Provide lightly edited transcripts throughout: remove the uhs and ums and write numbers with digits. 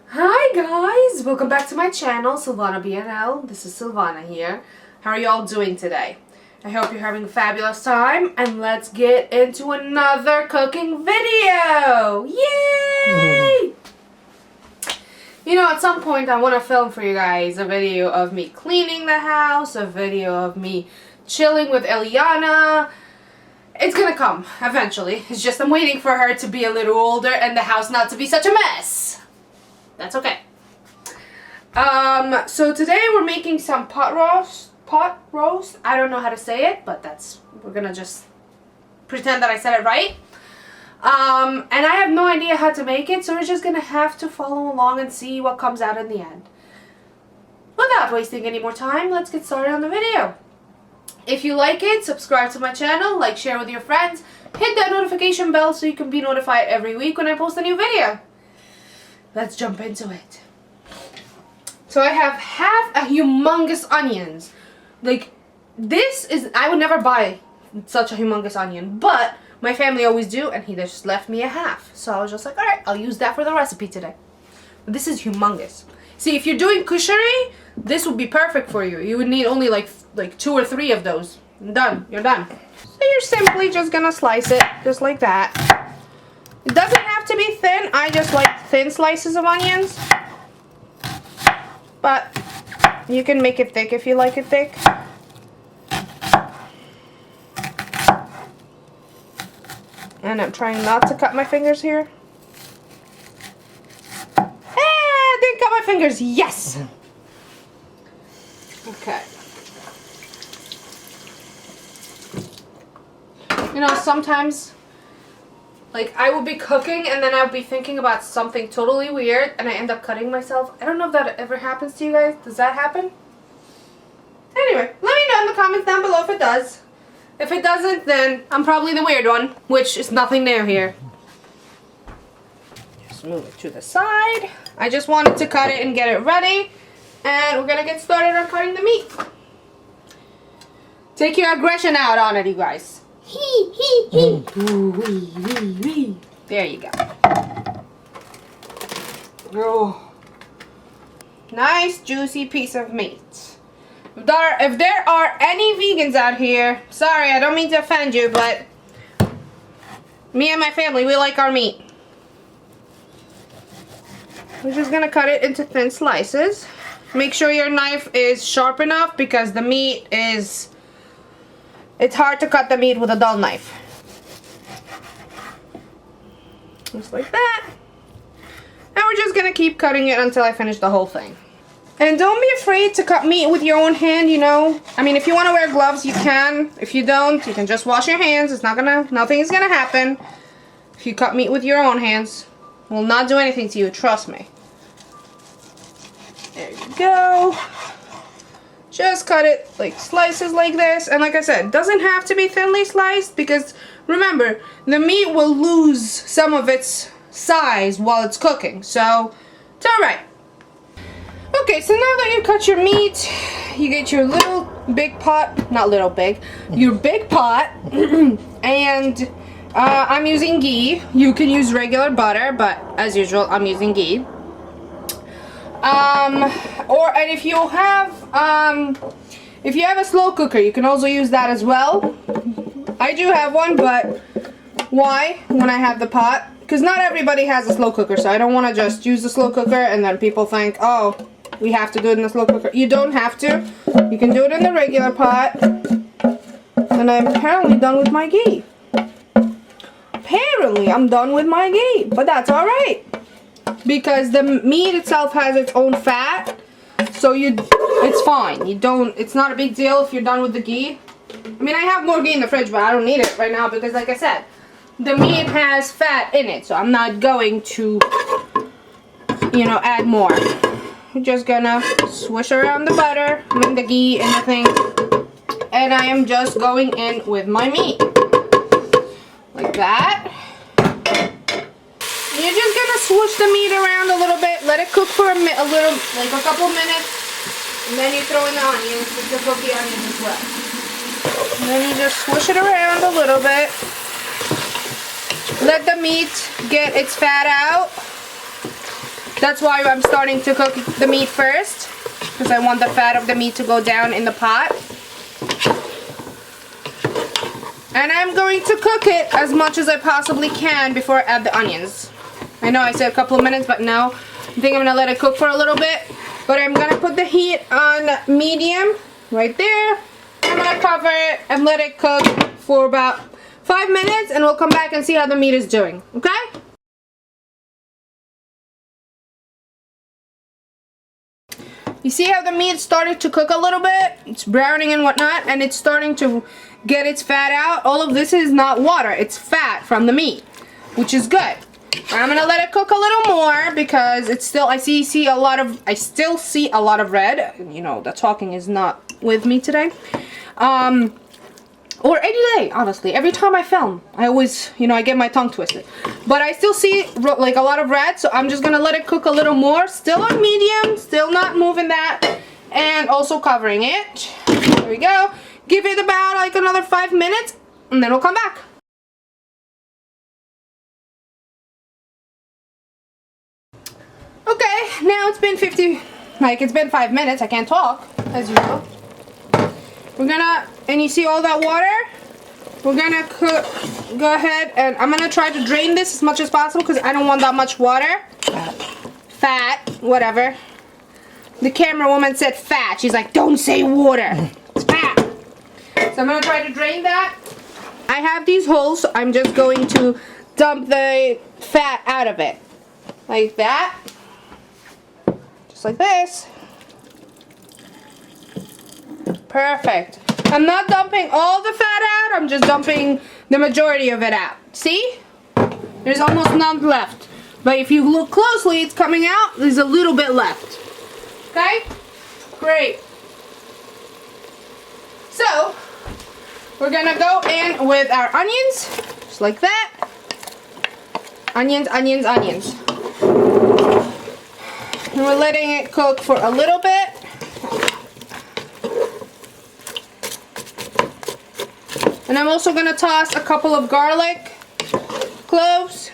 Hi guys! Welcome back to my channel, Silvana BNL. This is Silvana here. How are you all doing today? I hope you're having a fabulous time, and let's get into another cooking video! Yay! You know, at some point I want to film for you guys a video of me cleaning the house, a video of me chilling with Eliana. It's gonna come, eventually. It's just I'm waiting for her to be a little older and the house not to be such a mess. That's okay. So today we're making some pot roast. I don't know how to say it, but we're gonna just pretend that I said it right. And I have no idea how to make it, so we're just gonna have to follow along and see what comes out in the end. Without wasting any more time, let's get started on the video. If you like it, subscribe to my channel, like, share with your friends, hit that notification bell so you can be notified every week when I post a new video. Let's jump into it. So I have half a humongous onions. Like, I would never buy such a humongous onion, but my family always do, and he just left me a half. So I was just like, alright, I'll use that for the recipe today. But this is humongous. See, if you're doing kushari, this would be perfect for you. You would need only like 2 or 3 of those. Done. You're done. So you're simply just gonna slice it, just like that. It doesn't have to be thin. I just like thin slices of onions. But you can make it thick if you like it thick. And I'm trying not to cut my fingers here. I didn't cut my fingers. Yes! Okay. You know, sometimes, like, I will be cooking and then I'll be thinking about something totally weird and I end up cutting myself. I don't know if that ever happens to you guys. Does that happen? Anyway, let me know in the comments down below if it does. If it doesn't, then I'm probably the weird one, which is nothing new here. Just move it to the side. I just wanted to cut it and get it ready. And we're gonna get started on cutting the meat. Take your aggression out on it, you guys. There you go. Oh. Nice juicy piece of meat. If there are any vegans out here, sorry, I don't mean to offend you, but me and my family, we like our meat. We're just gonna cut it into thin slices. Make sure your knife is sharp enough because the meat is... It's hard to cut the meat with a dull knife. Just like that. And we're just gonna keep cutting it until I finish the whole thing. And don't be afraid to cut meat with your own hand, you know. I mean, if you want to wear gloves, you can. If you don't, you can just wash your hands. Nothing is gonna happen. If you cut meat with your own hands, it will not do anything to you, trust me. There you go. Just cut it like slices like this, and like I said, it doesn't have to be thinly sliced because remember, the meat will lose some of its size while it's cooking, so it's alright. Okay, so now that you cut your meat, you get your big pot, not little big, your big pot, and I'm using ghee. You can use regular butter, but as usual, I'm using ghee. And if you have a slow cooker, you can also use that as well. I do have one, but why when I have the pot? Because not everybody has a slow cooker, so I don't want to just use the slow cooker and then people think, oh, we have to do it in the slow cooker. You don't have to. You can do it in the regular pot. And I'm apparently done with my ghee. Apparently, I'm done with my ghee, but that's alright. Because the meat itself has its own fat, so it's fine. It's not a big deal if you're done with the ghee. I mean, I have more ghee in the fridge, but I don't need it right now because, like I said, the meat has fat in it, so I'm not going to, add more. I'm just gonna swish around the butter, the ghee and the thing, and I am just going in with my meat. Like that. You're just gonna swoosh the meat around a little bit, let it cook for like a couple minutes, and then you throw in the onions. You can cook the onions as well. And then you just swoosh it around a little bit. Let the meat get its fat out. That's why I'm starting to cook the meat first, because I want the fat of the meat to go down in the pot. And I'm going to cook it as much as I possibly can before I add the onions. I know I said a couple of minutes, but no. I think I'm going to let it cook for a little bit. But I'm going to put the heat on medium right there. I'm going to cover it and let it cook for about 5 minutes, and we'll come back and see how the meat is doing. Okay? You see how the meat started to cook a little bit? It's browning and whatnot, and it's starting to get its fat out. All of this is not water, it's fat from the meat, which is good. I'm gonna let it cook a little more because it's still, I still see a lot of red. You know, the talking is not with me today. Or any day, honestly. Every time I film, I always, you know, I get my tongue twisted. But I still see like a lot of red, so I'm just gonna let it cook a little more. Still on medium, still not moving that, and also covering it. There we go. Give it about like another 5 minutes, and then we'll come back. Okay, now it's been it's been 5 minutes. I can't talk, as usual. We're gonna, and you see all that water? We're gonna go ahead, and I'm gonna try to drain this as much as possible because I don't want that much water. Fat, whatever. The camera woman said fat. She's like, don't say water. It's fat. So I'm gonna try to drain that. I have these holes, so I'm just going to dump the fat out of it. Like that. Just like this. Perfect. I'm not dumping all the fat out, I'm just dumping the majority of it out. See? There's almost none left. But if you look closely, it's coming out. There's a little bit left. Okay? Great. So, we're gonna go in with our onions, just like that. Onions, onions, onions. And we're letting it cook for a little bit. And I'm also going to toss a couple of garlic cloves.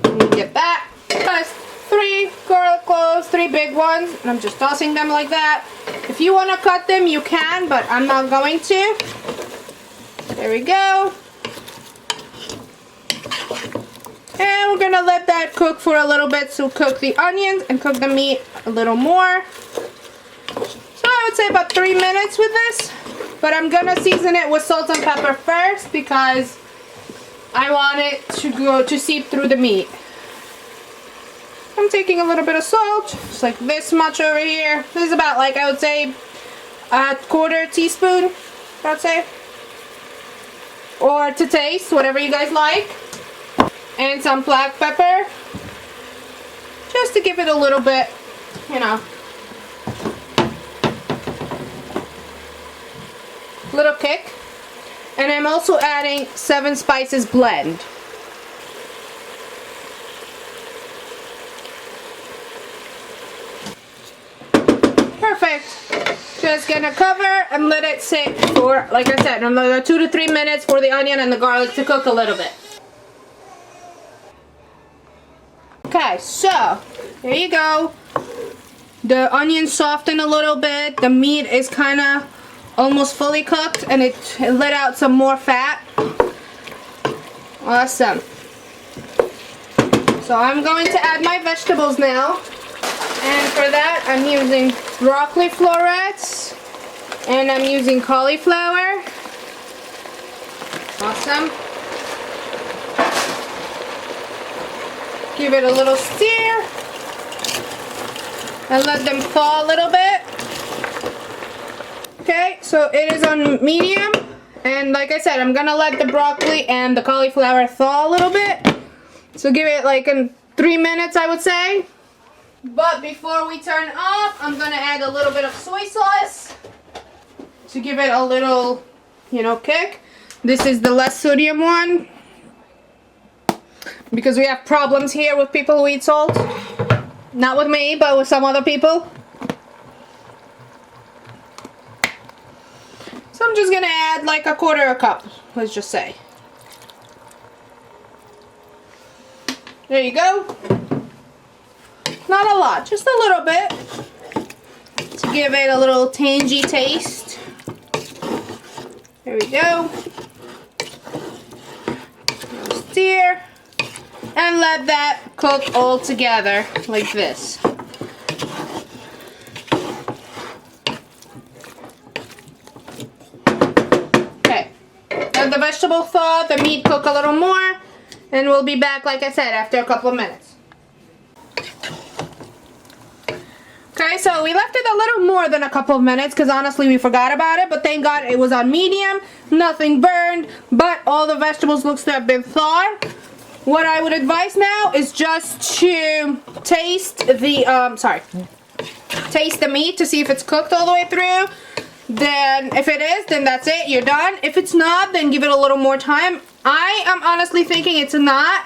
Let me get that. That's 3 garlic cloves, 3 big ones. And I'm just tossing them like that. If you want to cut them, you can, but I'm not going to. There we go. And we're going to let that cook for a little bit. So cook the onions and cook the meat a little more. So I would say about 3 minutes with this. But I'm gonna season it with salt and pepper first because I want it to seep through the meat. I'm taking a little bit of salt, just like this much over here. This is about, like, I would say a 1/4 teaspoon, I would say. Or to taste, whatever you guys like. And some black pepper. Just to give it a little bit, you know, little kick. And I'm also adding 7 spices blend. Perfect. Just gonna cover and let it sit for, like I said, another 2 to 3 minutes for the onion and the garlic to cook a little bit. Okay, so there you go. The onion softened a little bit. The meat is kind of almost fully cooked, and it let out some more fat. Awesome. So I'm going to add my vegetables now, and for that I'm using broccoli florets, and I'm using cauliflower. Awesome. Give it a little stir and let them thaw a little bit. Okay, so it is on medium, and like I said, I'm gonna let the broccoli and the cauliflower thaw a little bit. So give it like 3 minutes, I would say. But before we turn off, I'm gonna add a little bit of soy sauce to give it a little, you know, kick. This is the less sodium one because we have problems here with people who eat salt. Not with me, but with some other people. So I'm just gonna add like 1/4 cup, let's just say. There you go. Not a lot, just a little bit to give it a little tangy taste. There we go. Stir and let that cook all together like this. Okay, let the vegetable thaw, the meat cook a little more, and we'll be back, like I said, after a couple of minutes. Okay, so we left it a little more than a couple of minutes because honestly we forgot about it, but thank God it was on medium, nothing burned, but all the vegetables looks to have been thawed. What I would advise now is just to taste the, taste the meat to see if it's cooked all the way through. Then if it is, then that's it, you're done. If it's not, then give it a little more time. I am honestly thinking it's not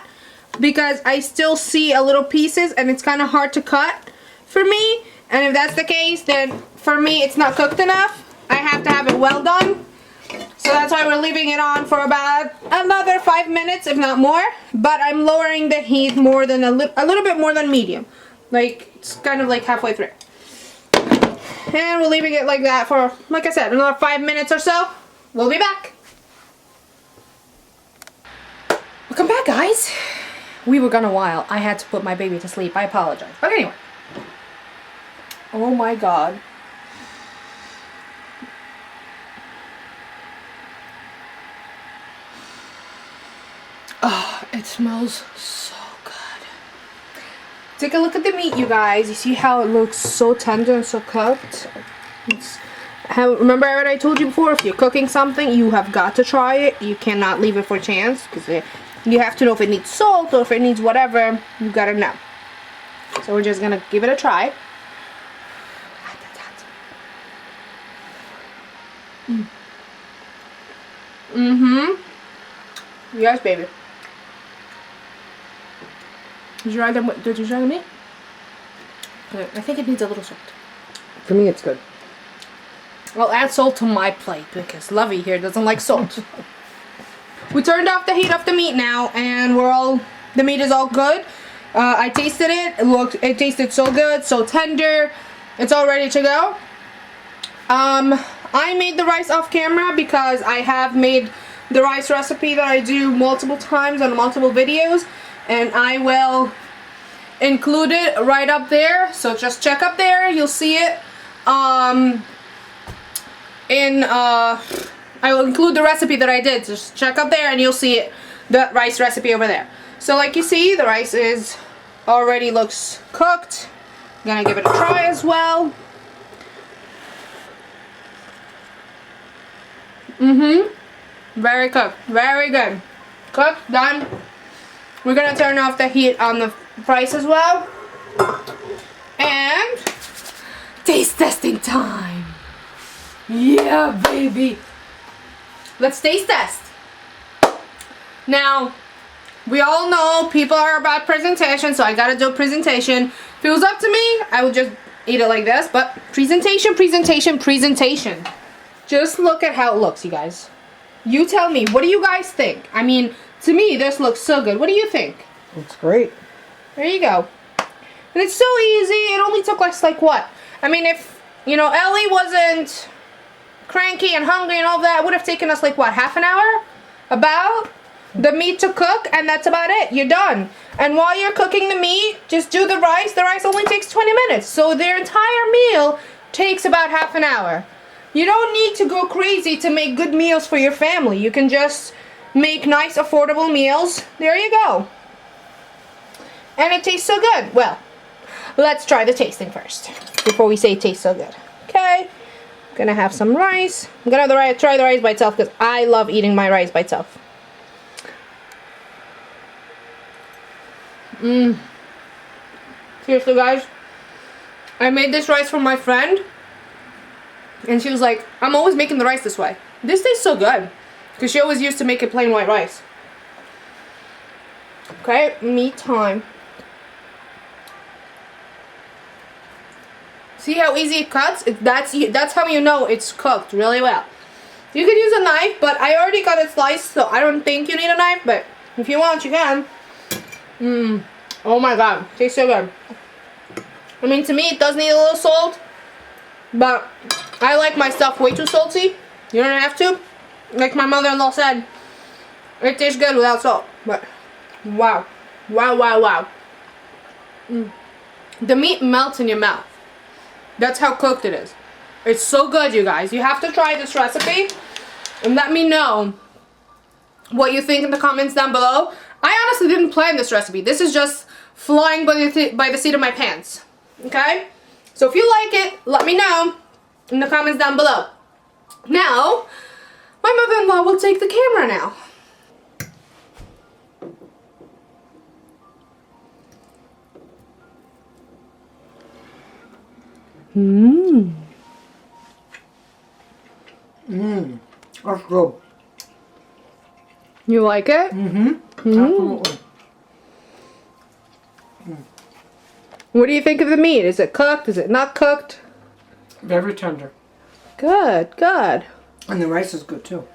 because I still see a little pieces and it's kind of hard to cut for me. And if that's the case, then for me it's not cooked enough. I have to have it well done. So that's why we're leaving it on for about another 5 minutes, if not more. But I'm lowering the heat more than a little bit more than medium. Like, it's kind of like halfway through. And we're leaving it like that for, like I said, another 5 minutes or so. We'll be back. Welcome back, guys. We were gone a while. I had to put my baby to sleep. I apologize. But anyway. Oh my God. Oh, it smells so good. Take a look at the meat, you guys. You see how it looks so tender and so cooked? Remember what I told you before? If you're cooking something, you have got to try it. You cannot leave it for chance because you have to know if it needs salt or if it needs whatever. You gotta know. So we're just gonna give it a try. Yes, baby. Did you try the meat? Okay, I think it needs a little salt. For me, it's good. I'll add salt to my plate because Lovey here doesn't like salt. We turned off the heat of the meat now, and the meat is all good. I tasted it. It tasted so good, so tender. It's all ready to go. I made the rice off camera because I have made the rice recipe that I do multiple times on multiple videos, and I will include it right up there, so just check up there, you'll see it. I will include the recipe that I did, just check up there and you'll see it, the rice recipe over there. So like you see, the rice is already looks cooked. I'm gonna give it a try as well. Very cooked. Very good. Cooked, done. We're gonna turn off the heat on the rice as well. And taste testing time. Yeah, baby. Let's taste test. Now, we all know people are about presentation, so I gotta do a presentation. If it was up to me, I would just eat it like this, but presentation, presentation, presentation. Just look at how it looks, you guys. You tell me, what do you guys think? I mean, to me, this looks so good. What do you think? Looks great. There you go. And it's so easy. It only took us like what? I mean, if, you know, Ellie wasn't cranky and hungry and all that, it would have taken us like what, half an hour? About? The meat to cook, and that's about it. You're done. And while you're cooking the meat, just do the rice. The rice only takes 20 minutes. So their entire meal takes about half an hour. You don't need to go crazy to make good meals for your family. You can just make nice, affordable meals. There you go. And it tastes so good. Well, let's try the tasting first before we say it tastes so good. Okay. I'm gonna have some rice. I'm gonna try the rice by itself because I love eating my rice by itself. Seriously, guys, I made this rice for my friend, and she was like, I'm always making the rice this way. This tastes so good, because she always used to make it plain white rice. Okay, meat time. See how easy it cuts? That's how you know it's cooked really well. You could use a knife, but I already got it sliced, so I don't think you need a knife, but if you want, you can. Oh my god, tastes so good. I mean, to me, it does need a little salt, but I like my stuff way too salty. You don't have to. Like my mother-in-law said, it tastes good without salt. But wow, wow, wow, wow. The meat melts in your mouth. That's how cooked it is. It's so good, you guys. You have to try this recipe and let me know what you think in the comments down below. I honestly didn't plan this recipe. This is just flying by the seat of my pants. Okay? So if you like it, let me know in the comments down below. Now, my mother-in-law will take the camera now. That's good. You like it? Absolutely. What do you think of the meat? Is it cooked? Is it not cooked? Very tender. Good, good. And the rice is good too.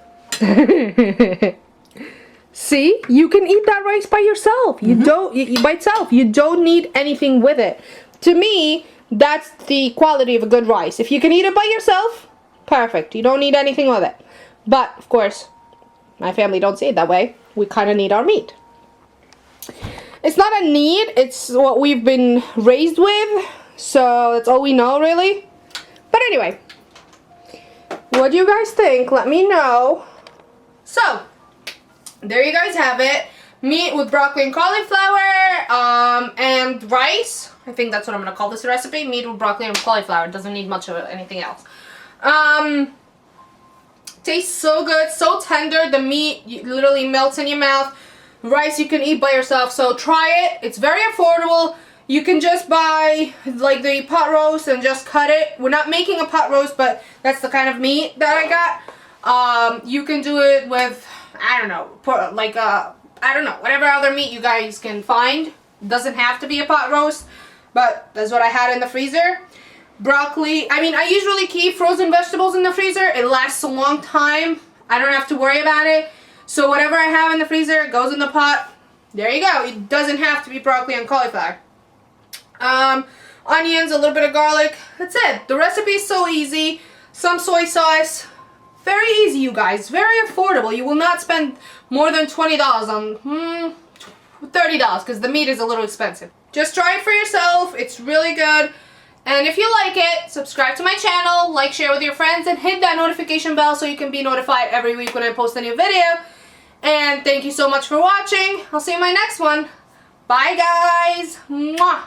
See, you can eat that rice by yourself. You don't by itself. You don't need anything with it. To me, that's the quality of a good rice. If you can eat it by yourself, perfect. You don't need anything with it. But of course, my family don't see it that way. We kind of need our meat. It's not a need. It's what we've been raised with. So that's all we know, really. But anyway, what do you guys think? Let me know. So, there you guys have it. Meat with broccoli and cauliflower, and rice. I think that's what I'm going to call this recipe. Meat with broccoli and cauliflower. It doesn't need much of anything else. Tastes so good, so tender. The meat literally melts in your mouth. Rice you can eat by yourself, so try it. It's very affordable. You can just buy like the pot roast and just cut it. We're not making a pot roast, but that's the kind of meat that I got. You can do it with, I don't know, I don't know, whatever other meat you guys can find. It doesn't have to be a pot roast, but that's what I had in the freezer. Broccoli, I mean, I usually keep frozen vegetables in the freezer. It lasts a long time. I don't have to worry about it. So whatever I have in the freezer goes in the pot. There you go. It doesn't have to be broccoli and cauliflower. Onions, a little bit of garlic. That's it. The recipe is so easy. Some soy sauce. Very easy, you guys. Very affordable. You will not spend more than $20 on $30 because the meat is a little expensive. Just try it for yourself. It's really good. And if you like it, subscribe to my channel, like, share with your friends, and hit that notification bell so you can be notified every week when I post a new video. And thank you so much for watching. I'll see you in my next one. Bye, guys. Mwah.